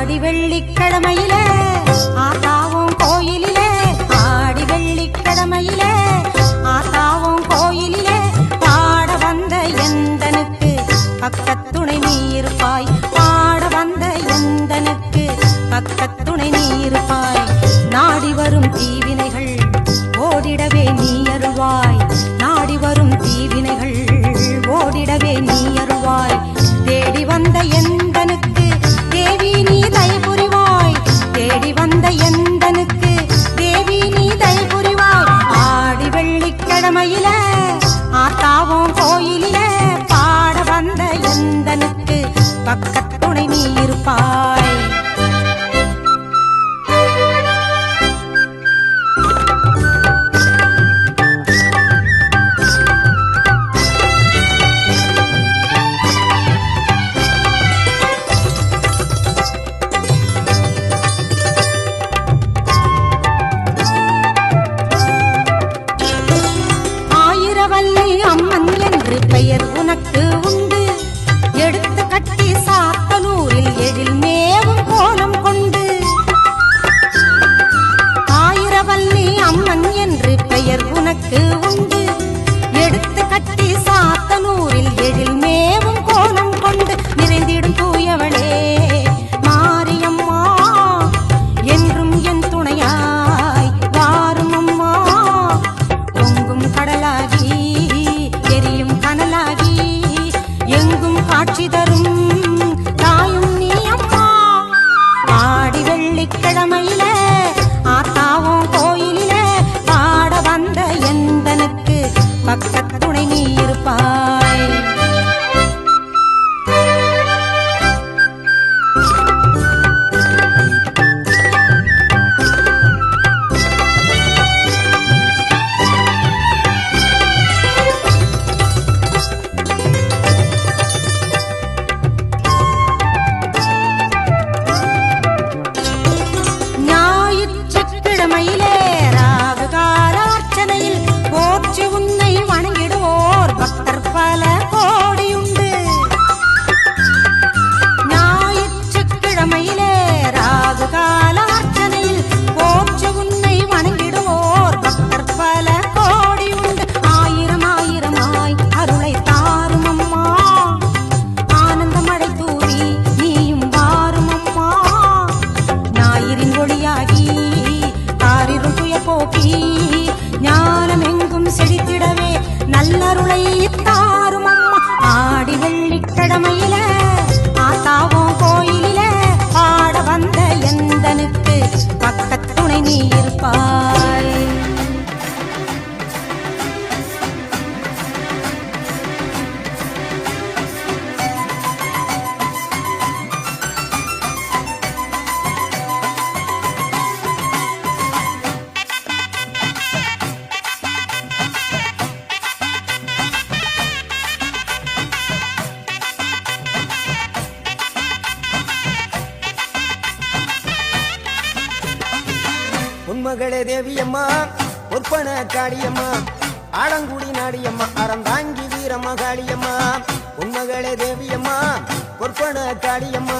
ஆடி வெள்ளிக்கிழமையிலே ஆத்தாவும் கோயிலிலே, ஆடி வெள்ளிக்கிழமையிலே ஆத்தாவும் கோயிலிலே பாட வந்த எந்தனுக்கு பக்கத்துணை நீ இருப்பாய், பாட வந்த எந்தனுக்கு பக்கத்துணை நீ இருப்பாய். நாடி வரும் தீவினைகள் ஓடிடவே நீ அருள்வாய், நாடி வரும் தீவினைகள் ஓடிடவே நீ அருள்வாய். தேடி வந்த எந்தனுக்கு தேவி நீ தயை புரிவாய், தேடி வந்த எந்தனுக்கு தேவி நீ தயை புரிவாய். ஆடி வெள்ளிக்கிழமையிலே ஆத்தாவும் கோயிலிலே பாட வந்த எந்தனுக்கு பக்கத்துணை நீ இருப்பாய். அம்மன் என்று பெயர் உனக்கு உண்டு, எடுத்து கட்டி சாத்தனூரில் எழில் மேவும் கோலம் கொண்டு. ஆயிரவல்லி அம்மன் என்று பெயர் உனக்கு உண்டு, எடுத்து கட்டி சாத்தனூரில் எழில் மேவும் கோலம் கொண்டு. நிறைந்திடும் தூயவளே மாரியம்மா, என்றும் என் துணையாய் வாரும் அம்மா. பொங்கும் கடலாகி எரியும் கனலாகி எங்கும் காட்சி தரும் தாயும் நீ அம்மா. ஆடி வெள்ளிக்கிழமையிலே ஆத்தாவும் கோயிலிலே பாட வந்த எந்தனுக்கு பக்கத்துணை நீ இருப்பாய். ஞாயிற்றுக்கிழமையிலே ராகுகாலார்ச்சனையில் போற்றி உன்னை வணங்கிடுவோர் பக்தர் பல கோடியுண்டு. ஞாயிற்றுக்கிழமையிலே ராகுகாலார்ச்சனையில் போற்றி உன்னை வணங்கிடுவோர் பக்தர் பல கோடியுண்டு. ஆயிரம் ஆயிரமாய் அருளை தாரும் அம்மா, ஆனந்த மழை தூவி நீயும் வாரும் அம்மா. ஞாயிறின் ஒளியாகி ஆரிரும் துயர் போக்கி ஞானம் எங்கும் செழித்திடவே நல்லருளை தாரும் அம்மா. ஆடி வெள்ளிக்கிழமையிலே ஆத்தாவும் கோயிலிலே பாட வந்த எந்தனுக்கு பக்கத்துணை நீ இருப்பாய். உன்மகளே தேவியம்மா ஒற்பன காளியம்மா, ஆலங்குடி நாடியம்மா அறந்தாங்கி வீரம்மா காளியம்மா. உன்மகளே தேவியம்மா ஒற்பன காளியம்மா,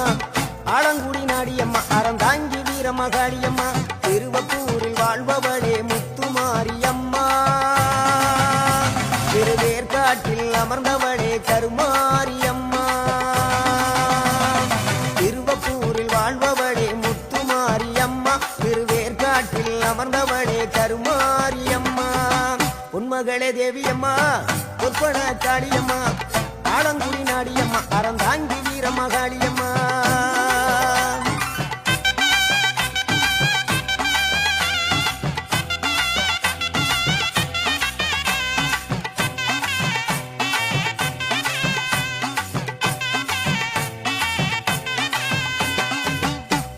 ஆலங்குடி நாடியம்மா அறந்தாங்கி வீரம்மா காளியம்மா. திருவப்பூரில் வாழ்பவளே முத்துமாரியம்மா, திருவேற்காட்டில் அமர்ந்தவளே கருமாரியம்மா. திருவப்பூரில் வாழ்பவளே முத்துமாரியம்மா, திருவேற்காட்டில் அமர்ந்தவளே கருமாரியம்மா. உன்மகளே தேவியம்மா ஒற்பன காளியம்மா, ஆலங்குடி நாடியம்மா அறந்தாங்கி வீரம்மா காளியம்மா.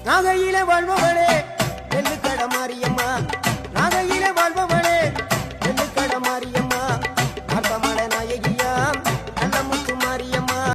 நாகையிலே வாழ்பவளே